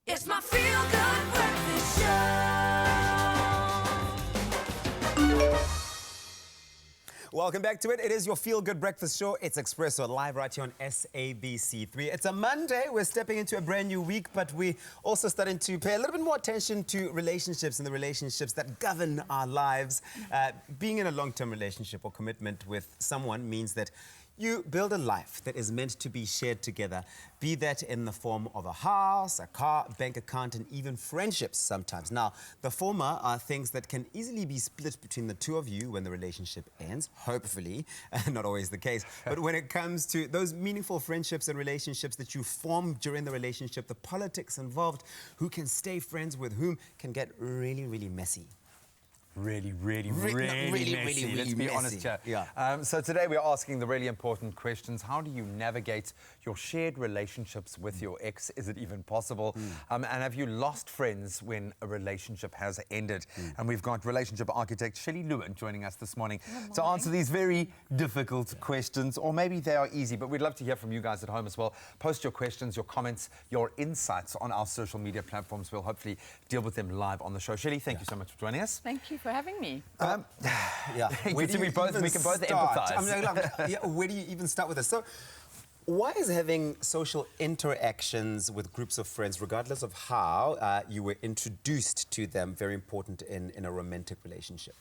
It's my feel-good breakfast show. Welcome back to it. It is your feel-good breakfast show. It's Expresso, live right here on SABC3. It's a Monday. We're stepping into a brand new week, but we're also starting to pay a little bit more attention to relationships and the relationships that govern our lives. Being in a long-term relationship or commitment with someone means that you build a life that is meant to be shared together, be that in the form of a house, a car, bank account, and even friendships sometimes. Now, the former are things that can easily be split between the two of you when the relationship ends, hopefully, not always the case. But when it comes to those meaningful friendships and relationships that you form during the relationship, the politics involved, who can stay friends with whom, can get really, really messy. Really really messy. Let's be honest here. Yeah. So today we're asking the really important questions. How do you navigate your shared relationships with your ex? Is it even possible? And have you lost friends when a relationship has ended? And we've got relationship architect Shelley Lewin joining us this morning to answer these very difficult questions. Or maybe they are easy, but we'd love to hear from you guys at home as well. Post your questions, your comments, your insights on our social media platforms. We'll hopefully deal with them live on the show. Shelley, thank you so much for joining us. Thank you for having me. Yeah. We can both empathise. I mean, where do you even start with this? So, why is having social interactions with groups of friends, regardless of how you were introduced to them, very important in a romantic relationship?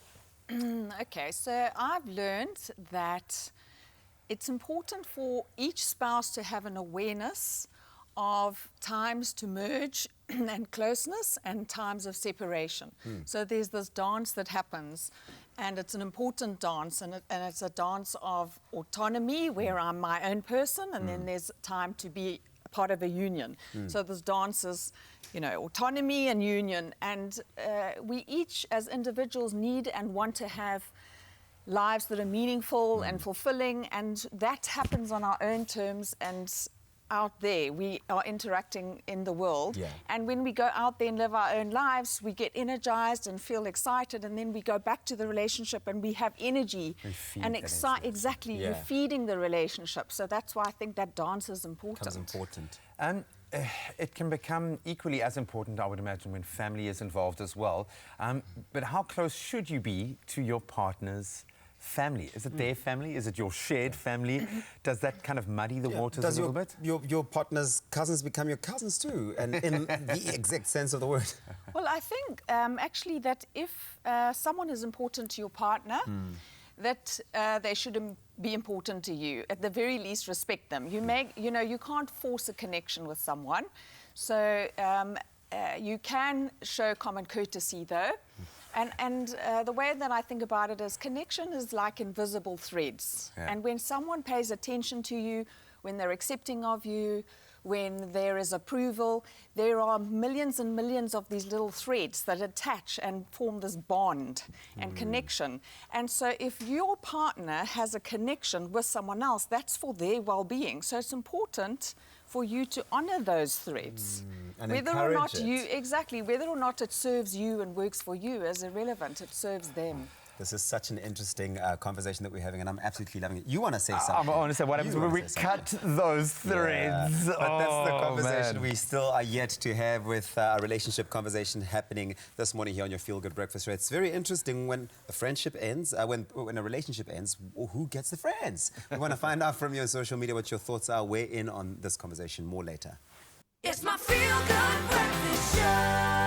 Okay, so I've learned that it's important for each spouse to have an awareness of times to merge and closeness and times of separation. So there's this dance that happens, and it's an important dance, and it's a dance of autonomy, where I'm my own person, and then there's time to be a part of a union. So this dance is, you know, autonomy and union, and we each as individuals need and want to have lives that are meaningful and fulfilling, and that happens on our own terms. And out there, we are interacting in the world. And when we go out there and live our own lives, we get energized and feel excited, and then we go back to the relationship and we have energy and excite. Exactly, you're feeding the relationship. So that's why I think that dance is important. Becomes important. And it can become equally as important, I would imagine, when family is involved as well. But how close should you be to your partner's family? Is it their family? Is it your shared family? Does that kind of muddy the waters a little bit? Your partner's cousins become your cousins too, and in the exact sense of the word? Well, I think actually that if someone is important to your partner, that they should be important to you. At the very least, respect them. You can't force a connection with someone, so you can show common courtesy though. And the way that I think about it is connection is like invisible threads. And when someone pays attention to you, when they're accepting of you, when there is approval, there are millions and millions of these little threads that attach and form this bond and connection. And so if your partner has a connection with someone else, that's for their well-being. So it's important for you to honor those threads. And whether or not it. whether or not it serves you and works for you is irrelevant. It serves them. This is such an interesting conversation that we're having, and I'm absolutely loving it. You want to say something? I want to say, what happens when we cut those threads? Yeah. But that's the conversation we still are yet to have, with a relationship conversation happening this morning here on your Feel Good Breakfast Show. It's very interesting when a friendship ends, when a relationship ends, who gets the friends? We want to find out from you on social media what your thoughts are. Weigh in on this conversation more later. It's my feel-good breakfast show.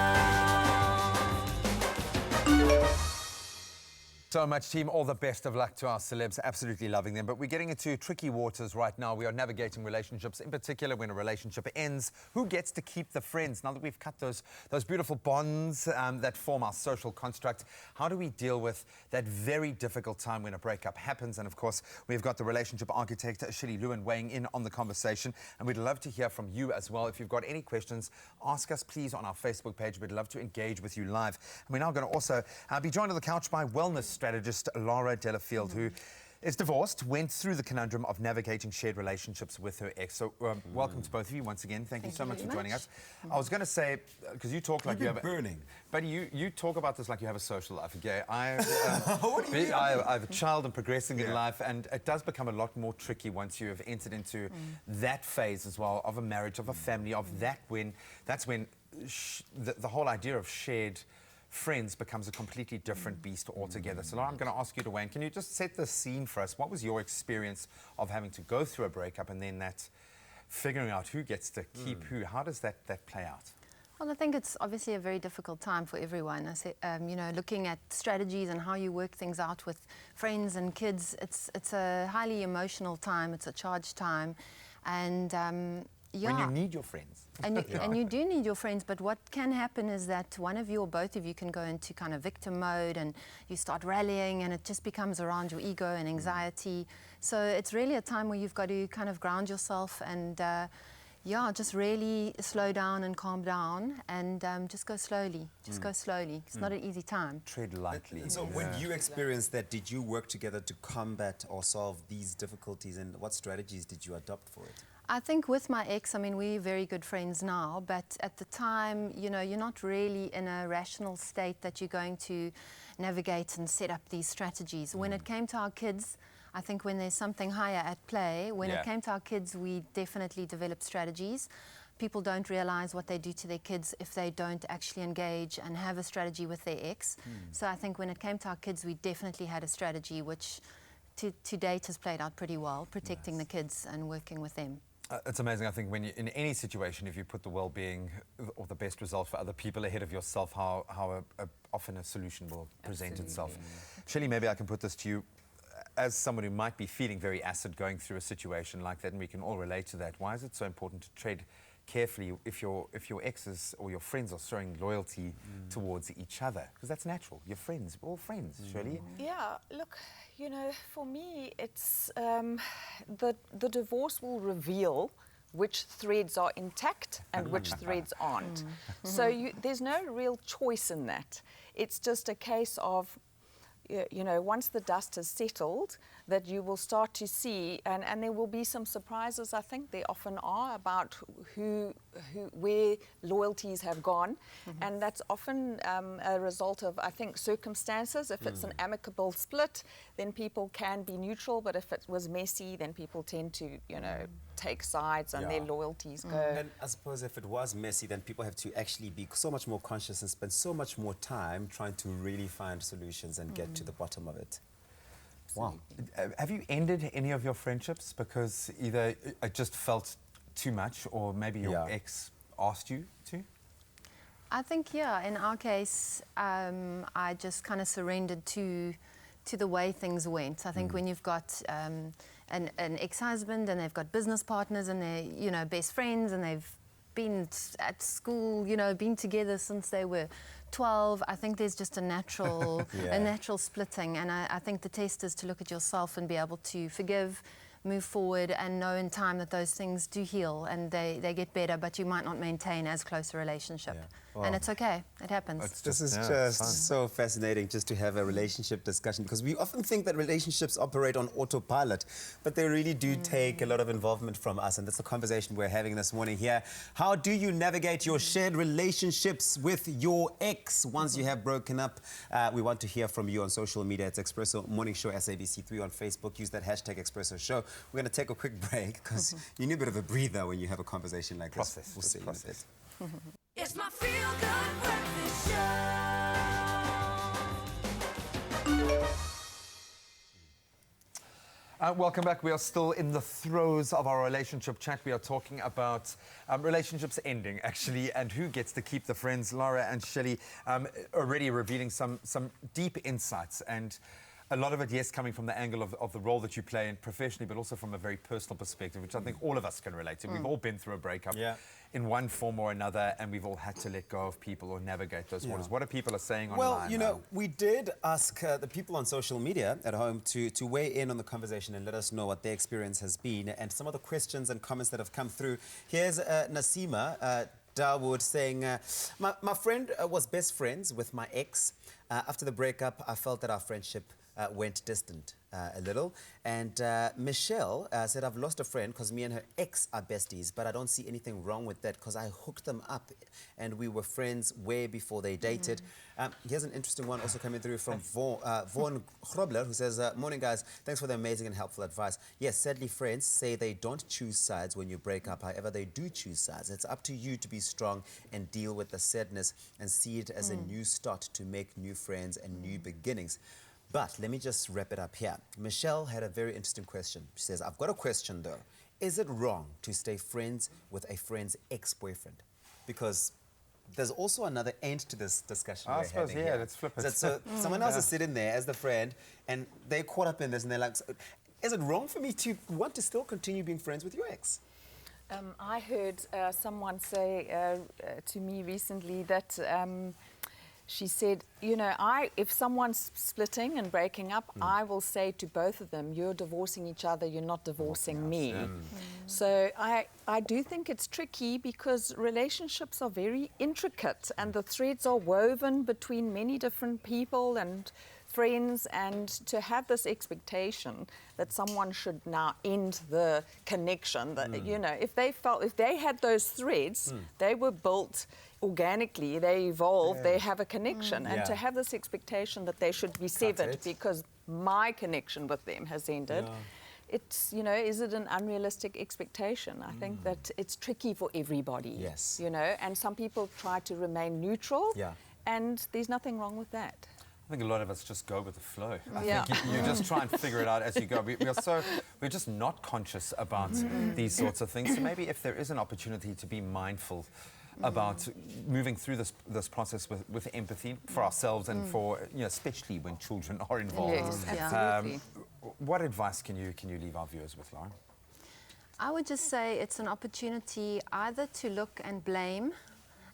So much, team. All the best of luck to our celebs. Absolutely loving them. But we're getting into tricky waters right now. We are navigating relationships, in particular when a relationship ends. Who gets to keep the friends? Now that we've cut those beautiful bonds that form our social construct, how do we deal with that very difficult time when a breakup happens? And of course, we've got the relationship architect Shelley Lewin weighing in on the conversation. And we'd love to hear from you as well. If you've got any questions, ask us please on our Facebook page. We'd love to engage with you live. And we're now going to also be joined on the couch by wellness strategist Lara Delafield, who is divorced, went through the conundrum of navigating shared relationships with her ex. So welcome to both of you once again. Thank you so much for joining us. I was going to say, because you talk like you have... burning. But you talk about this like you have a social life, okay? What do you mean? I have a child and progressing in life, and it does become a lot more tricky once you have entered into that phase as well, of a marriage, of a family, of that's when the whole idea of shared friends becomes a completely different beast altogether. So Laura, I'm going to ask you to Wayne, can you just set the scene for us? What was your experience of having to go through a breakup and then that figuring out who gets to keep who? How does that play out? Well, I think it's obviously a very difficult time for everyone. I say, you know, looking at strategies and how you work things out with friends and kids, it's a highly emotional time. It's a charged time, and yeah. When you need your friends. And you do need your friends, but what can happen is that one of you or both of you can go into kind of victim mode and you start rallying and it just becomes around your ego and anxiety. So it's really a time where you've got to kind of ground yourself and yeah, just really slow down and calm down and just go slowly. Just go slowly. It's not an easy time. Tread lightly. And so when you experienced that, did you work together to combat or solve these difficulties, and what strategies did you adopt for it? I think with my ex, I mean, we're very good friends now, but at the time, you know, you're not really in a rational state that you're going to navigate and set up these strategies. When it came to our kids, I think when there's something higher at play, when it came to our kids, we definitely developed strategies. People don't realize what they do to their kids if they don't actually engage and have a strategy with their ex. So I think when it came to our kids, we definitely had a strategy which to date has played out pretty well, protecting the kids and working with them. It's amazing, I think, when you, in any situation, if you put the well-being or the best result for other people ahead of yourself, how often a solution will present itself. Shelley, maybe I can put this to you. As someone who might be feeling very acid going through a situation like that, and we can all relate to that, why is it so important to tread carefully if your exes or your friends are showing loyalty towards each other? Because that's natural. You're friends. We're all friends, Shirley. Yeah, look, you know, for me, it's the divorce will reveal which threads are intact and which threads aren't. So there's no real choice in that. It's just a case of, you know, once the dust has settled, that you will start to see, and there will be some surprises, I think there often are, about where loyalties have gone. And that's often a result of, I think, circumstances. If it's an amicable split, then people can be neutral, but if it was messy, then people tend to, you know, take sides and their loyalties go. And I suppose if it was messy, then people have to actually be so much more conscious and spend so much more time trying to really find solutions and get to the bottom of it. Wow. Have you ended any of your friendships because either it just felt too much or maybe your ex asked you to? I think, yeah, in our case, I just kind of surrendered to the way things went. I think when you've got an ex-husband and they've got business partners and they're, you know, best friends and they've been at school, you know, been together since they were 12, I think there's just a natural splitting, and I think the test is to look at yourself and be able to forgive, move forward, and know in time that those things do heal and they get better, but you might not maintain as close a relationship. And it's okay, it happens. This is just so fascinating just to have a relationship discussion, because we often think that relationships operate on autopilot, but they really do take a lot of involvement from us, and that's the conversation we're having this morning here. How do you navigate your shared relationships with your ex once you have broken up? We want to hear from you on social media. It's Expresso Morning Show, SABC3 on Facebook. Use that hashtag Expresso Show. We're going to take a quick break because you need a bit of a breather when you have a conversation like this. We'll see you in a bit. It's my feel-good breakfast show. Welcome back. We are still in the throes of our relationship chat. We are talking about relationships ending, actually, and who gets to keep the friends. Laura and Shelley already revealing some deep insights, and a lot of it, yes, coming from the angle of the role that you play in professionally, but also from a very personal perspective, which I think all of us can relate to. We've all been through a breakup in one form or another, and we've all had to let go of people or navigate those waters. What are people saying online? Well, you know, we did ask the people on social media at home to weigh in on the conversation and let us know what their experience has been and some of the questions and comments that have come through. Here's Nasima Dawood saying, my friend was best friends with my ex. After the breakup, I felt that our friendship went distant a little. And Michelle said, I've lost a friend because me and her ex are besties, but I don't see anything wrong with that because I hooked them up and we were friends way before they dated. Here's an interesting one also coming through from Vaughan Grobler, who says, morning guys, thanks for the amazing and helpful advice. Yes, sadly friends say they don't choose sides when you break up. However, they do choose sides. It's up to you to be strong and deal with the sadness and see it as a new start to make new friends and new beginnings. But let me just wrap it up here. Michelle had a very interesting question. She says, I've got a question though. Is it wrong to stay friends with a friend's ex-boyfriend? Because there's also another end to this discussion I we're suppose, having yeah, here. let's flip it. So someone else is sitting there as the friend and they're caught up in this and they're like, is it wrong for me to want to still continue being friends with your ex? I heard someone say to me recently that she said, you know, if someone's splitting and breaking up, I will say to both of them, you're divorcing each other, you're not divorcing me. So I do think it's tricky because relationships are very intricate and the threads are woven between many different people and friends, and to have this expectation that someone should now end the connection, that you know, if they had those threads, they were built organically, they evolved, they have a connection, and to have this expectation that they should be severed because my connection with them has ended. It's, you know, is it an unrealistic expectation? I think that it's tricky for everybody. Yes. You know, and some people try to remain neutral, and there's nothing wrong with that. I think a lot of us just go with the flow. I Yeah. think you just try and figure it out as you go. We're just not conscious about these sorts of things. So maybe if there is an opportunity to be mindful about moving through this process with empathy for ourselves and for, you know, especially when children are involved. Yes, absolutely. What advice can you leave our viewers with, Lauren? I would just say it's an opportunity either to look and blame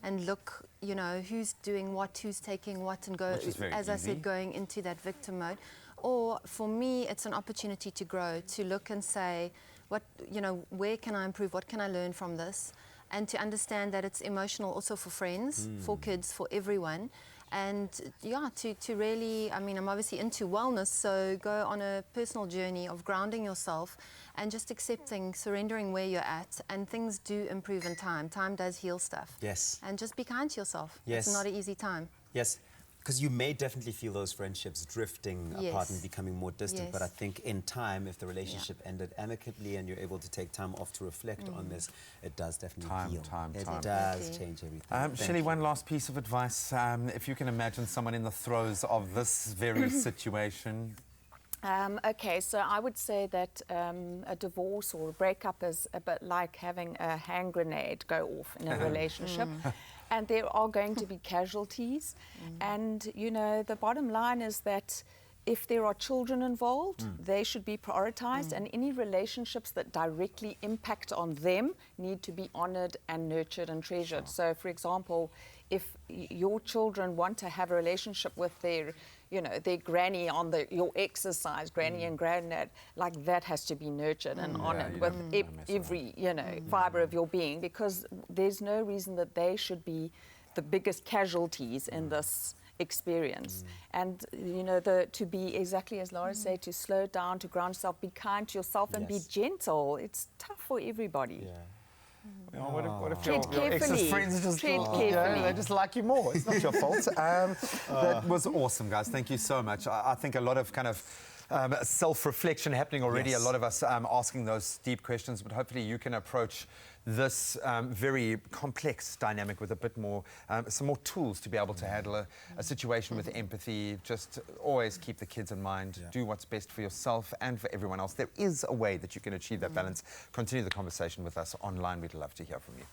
and look, you know, who's doing what, who's taking what, and go, Which is very as I easy. said, going into that victim mode. Or for me, it's an opportunity to grow, to look and say, what, you know, where can I improve? What can I learn from this? And to understand that it's emotional also for friends, for kids, for everyone. And yeah, to really, I mean, I'm obviously into wellness, so go on a personal journey of grounding yourself and just accepting, surrendering where you're at, and things do improve in time. Time does heal stuff. Yes. And just be kind to yourself. Yes. It's not an easy time. Yes. Because you may definitely feel those friendships drifting apart and Yes. becoming more distant. Yes. But I think in time, if the relationship ended amicably and you're able to take time off to reflect on this, it does definitely heal. It does Definitely. change everything. Shelley, one last piece of advice. If you can imagine someone in the throes of this very situation. Okay, so I would say that a divorce or a breakup is a bit like having a hand grenade go off in a relationship. And there are going to be casualties. And, you know, the bottom line is that if there are children involved, they should be prioritized, and any relationships that directly impact on them need to be honored and nurtured and treasured. So, for example, if your children want to have a relationship with their, you know, their granny on your exercise, granny and granddad, like that has to be nurtured and honored with every, you know, fiber of your being, because there's no reason that they should be the biggest casualties in this experience. And, you know, to be exactly as Laura said, to slow down, to ground yourself, be kind to yourself and be gentle. It's tough for everybody. What if Tread your ex's carefully. friends just, Tread you know, carefully. they just like you more? It's not your fault. That was awesome, guys. Thank you so much. I think a lot of kind of self-reflection happening already. Yes. A lot of us asking those deep questions, but hopefully you can approach this very complex dynamic with a bit more, some more tools to be able to handle a situation with empathy. Just always keep the kids in mind. Do what's best for yourself and for everyone else. There is a way that you can achieve that balance. Continue the conversation with us online. We'd love to hear from you.